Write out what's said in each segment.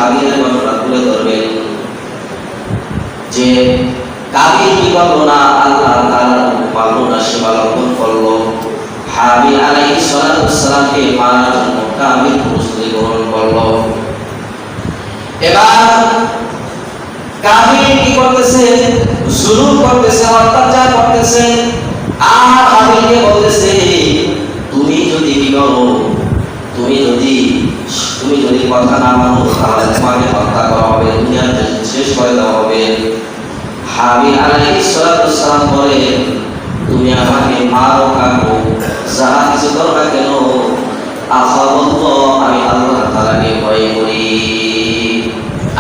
হাবিলের ঘটনা তুলে ধরবেন যে কাবিল কি করলো না, আল্লাহ তাআলা মানলো না, সীমা লঙ্ঘন করলো। হাবিল আলাইহিস সালামকে মারার জন্য কাবিল প্রস্তুতি গ্রহণ করলো। এবার কাবিল কি করতেছে, জুলুম করতেছে, অত্যাচার করতেছে। আর হাবিলকে বলতেছে তুমি যদি কি করো, তুমি যদি কথা না মানো তাহলে তোমাকে হত্যা করা হবে, দুনিয়াতে শেষ করে দেওয়া হবে। হাবিল আলাইহিস সালাম বলে তুমি আমাকে মারো কাটো যা কিছু করো না কেন, আখাবুল্লাহ আমি আল্লাহ তাআলাকে ভয় করি।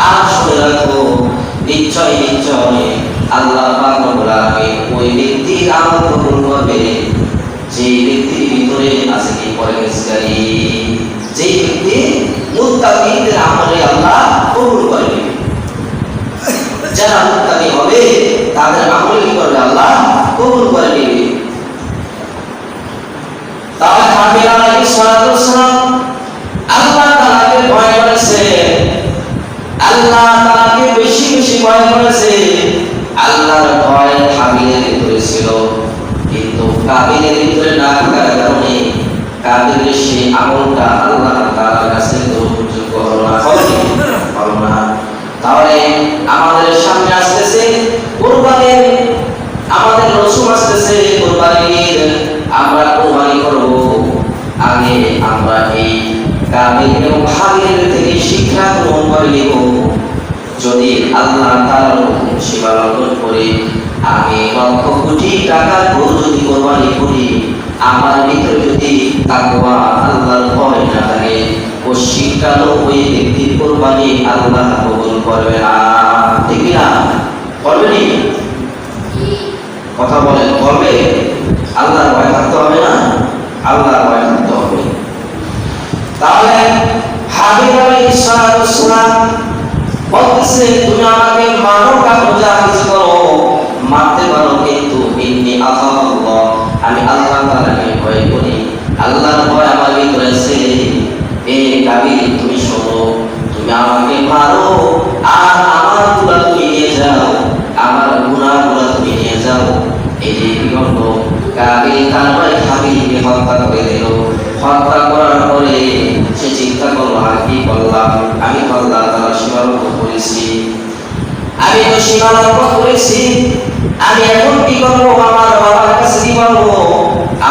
আর শুনে রাখো নিশ্চয় আল্লাহ পাক রব্বুল আলামিন ওই ব্যক্তির আমল কবুল করবে যে ব্যক্তির ভিতরে আছে কি পরহেজগারি, যে ব্যক্তি মুত্তাকিদের আমলে আল্লাহ কবুল করবে। যারা মুত্তাকি হবে তাদের আমল কি করবে আল্লাহ কবুল করে নেবে। তাহলে হাবিল আলাইহিস সালাম আল্লাহ তাআলাকে ভয় করেছে, আল্লাহ তাআলাকে বেশি বেশি ভয় করেছে। আল্লাহর ভয় হাবিলের ভিতরে ছিল, কিন্তু কাবিলের ভিতরে না থাকার কারণে কাবিলের সেই আমলটা আল্লাহ তাআলার কাছে গ্রহণযোগ্য হলো না। তাহলে আমাদের সামনে আসতেছে কুরবানির, আমাদের রসুল আসতেছে কুরবানির, আমরা কুরবানি করব। আগে আমরা এই কাবিল এবং হাবিলের থেকে শিক্ষা গ্রহণ করে নিব। যদি আল্লাহ তাআলার হুকুম সীমা লঙ্ঘন করে আমি লক্ষ কোটি টাকার গরু যদি কুরবানি করি, আমার ভিতরে যদি তাকওয়া আল্লাহর ভয় না থাকে, শিক্ষালো ওই ব্যক্তির কুরবানি আল্লাহ কবুল করবে না। ঠিক না? করবে নি? কথা বলেন, করবে? আল্লাহর ভয় থাকতে হবে না? আল্লাহর ভয় থাকতে হবে। তাহলে হাবিল আলাইহিস সালাম বলতেছে তুমি আমাকে মারো কাটো যা কিছু করো, মারতে পারো, কিন্তু ইন্নী আখাফুল্লাহ আমি আল্লাহ তাআলাকে ভয় করি। আল্লাহর ভয় আমার ভিতরে আছে। এ কাবিল তুমি শোনো, তুমি আমাকে মারো আর আমার গুনাহ তুমি নিয়ে যাও, আমার গুনাহগুলো তুমি নিয়ে যাও। এই যে বিগত কাবিল তার ভাই হাবিলকে হত্যা করে দিল। হত্যা করার পরে সে চিন্তা করলো আর কি করলাম, আমি তো আল্লাহ তাআলার সীমা লঙ্ঘন করেছি, আমি তো সীমা লঙ্ঘন করেছি, আমি এখন কি করবো, আমার বাবার কাছে কি বলবো?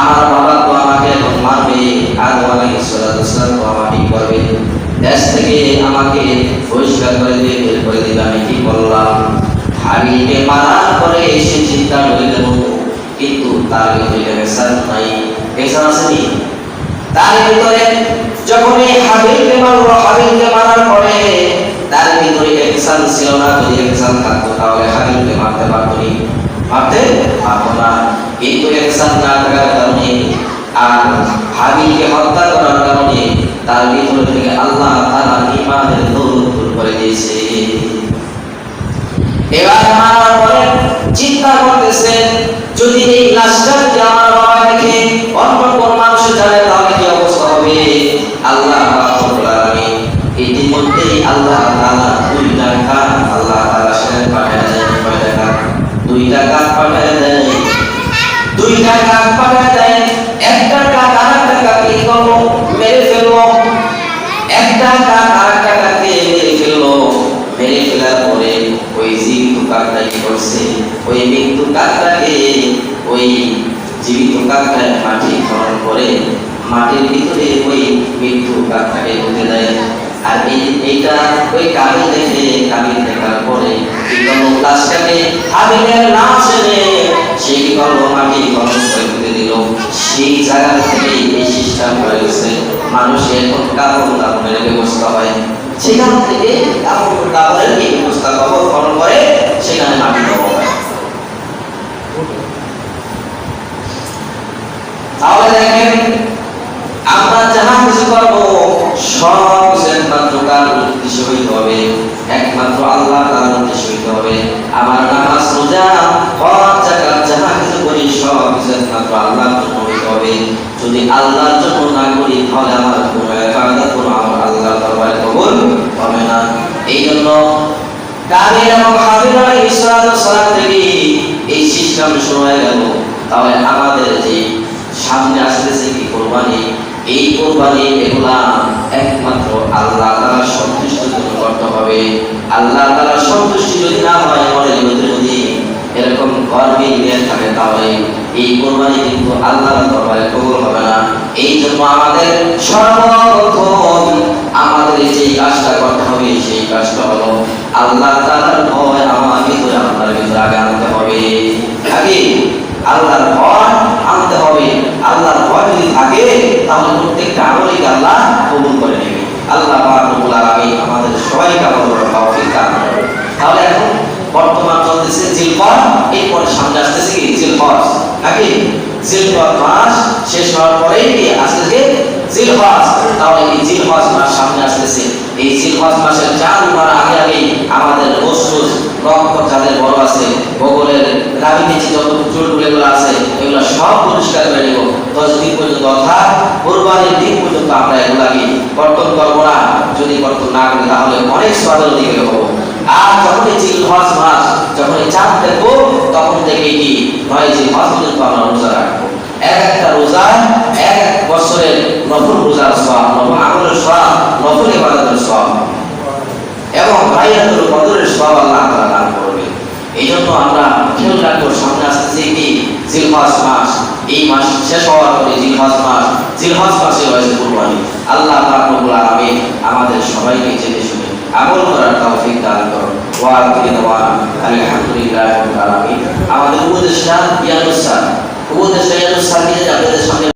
আমার বাবা তো আমাকে এখন মারবে, আদম আলাইহিস সালাম তো আমাকে করবে, দেশ থেকে আমাকে বহিষ্কার করে দিয়ে বের করে দিবে। আমি কি করলাম? হাবিলকে মারার পরে সে চিন্তা করে দেব, কিন্তু তার ভিতরে এহসান নাই। এহসান আসেনি তার ভিতরে। যখন এই হাবিলকে মারলো, হাবিলকে মারার পরে তার ভিতরে এহসান ছিল না। যদি এহসান থাকতো তাহলে হাবিলকে মারতে পারতো না। কিন্তু এহসান না থাকার কারণে আর হাবিলকে হত্যা করার কারণে তার ভিতরে থেকে আল্লাহ তাআলা ঈমানের দৌলত দূর করে দিয়েছে। এবার মারার পরে চিন্তা করতেছে যদি এই লাশটাকে আমার বাবা দেখে অন্য কোন মানুষ জানে তাহলে কি অবস্থা হবে। আল্লাহ রাব্বুল আলামিন ইতিমধ্যেই আল্লাহ তাআলা দুইটা কান আল্লাহ তাআলা সেখানে পাঠিয়ে দেয়। কয়টা কান? দুইটা কান পাঠিয়ে দেয়। দুইটা কান পাঠিয়ে দেয়। একটা কান আরেকটা কানকে কি করলো? মেরে ফেললো। একটা কান আরেকটা কানকে মেরে ফেললো। মেরে ফেলার পরে ওই জীবিত কাকটা কি করছে? ওই মৃত্যু কাকটাকে ওই জীবিত কাকটায় মাটি খনন করে মাটির ভিতরে ওই মৃত্যু কাকটাকে ঢুকে দেয়। আর এইটা ওই কাবিল দেখার পরে কি করলো? লাশটাকে হাবিলের লাশ এনে সে কি করলো? মাটি খনন করে ঢুকে দিল। সেই জায়গা থেকে এই সিস্টেম হয়ে গেছে। মানুষের এখন কাপড় দাপনের ব্যবস্থা হয়, সেখান থেকে কাপড় দাপনের এই ব্যবস্থা কবর খনন করে সেখানে মাটি দেওয়া হয়। তাহলে দেখেন আমরা যাহা কিছু করবো সব কিছু একমাত্র কার উদ্দেশ্য হইতে হবে, একমাত্র আল্লাহ তাআলার উদ্দেশ্য হইতে হবে। আমার নামাজ রোজা হজ যাকাত যাহা কিছু করি সব কিছু একমাত্র আল্লাহর জন্য হইতে হবে। যদি আল্লাহর জন্য না করি তাহলে আমার কোনো ইবাদত কোনো আমার আল্লাহর দরবারে কবুল হবে না। কাবিল এবং হাবিল আলাইহিস সালাম থেকে এই সিস্টেম শুরু হয়ে গেল। তাহলে আমাদের যে সামনে আসতেছে কি কোরবানি, এই কোরবানি এগুলা একমাত্র আল্লাহ তাআলার সন্তুষ্টির জন্য করতে হবে। আল্লাহ তাআলার সন্তুষ্টি যদি না হয়, মনের ভিতরে যদি এরকম গর্বে নিয়ে থাকে, তাহলে এই কোরবানি কিন্তু আল্লাহর দরবারে কবুল হবে না। এই জন্য আমাদের সর্বপ্রথম আমাদের যে কাজটা করতে হবে, সেই কাজটা হলো আল্লাহ তাআলার ভয় আমার ভিতরে, আপনার ভিতরে আগে আনতে হবে। আগে আল্লাহর ভয় আনতে হবে। আল্লাহর ভয় যদি থাকে, তাহলে প্রত্যেকটা আমলই আল্লাহ কবুল করে নেবে। আল্লাহ পাক রব্বুল আলামিন আমাদের সবাইকে আমল করার তৌফিক দান করুন। তাহলে এখন বর্তমান চলতেছে জিলহজ, এরপর সামনে আসতেছে কি জিলহজ। নাকি জিলহজ মাস শেষ হওয়ার পরেই কি আসতেছে জিলহজ। তাহলে এই জিলহজ মাস সামনে আসতেছে। এই জিলহজ মাসের চাঁদ উঠার আগে আগে আমাদের গোসল রক্ত যাদের বড় আছে, বগলের নাভিতে যত চুলগুলো আছে, এগুলো সব পরিষ্কার করে নেব। 10 দিন পর্যন্ত, অর্থাৎ কোরবানির দিন পর্যন্ত আমরা এগুলাকে কর্তন করবো না। যদি কর্তন না করি, তাহলে অনেক সওয়াবের দিকে হবো। আর যখন এই জিলহজ মাস, যখন এই চাঁদ দেখবো, তখন থেকে কি 9 জিলহজ পর্যন্ত আমরা রোজা রাখবো। একটা রোজা এক বছরের নফল রোজার সওয়াব, নফল আমলের সওয়াব, নফল ইবাদতের সওয়াব এবং লাইলাতুল কদরের সওয়াব আল্লাহ তাআলা দান করবে। এই জন্য আমরা খেয়াল রাখবো, সামনে আসতেছে কি জিলহজ মাস। এই মাস শেষ হওয়ার পরে জিলহজ মাস, জিলহজ মাসে হয়েছে কুরবানি। আল্লাহ পাক রব্বুল আলামিন আমাদের সবাইকে জেনে শুনে আমল করার তৌফিক দান করুন। ওয়া আখিরু দাওয়ানা আলহামদুলিল্লাহি রাব্বিল আলামিন। আমাদের উপদেষ্টা ইয়ানুস স্যার, উপদেষ্টা ইয়ানুস স্যারকে আপনাদের সামনে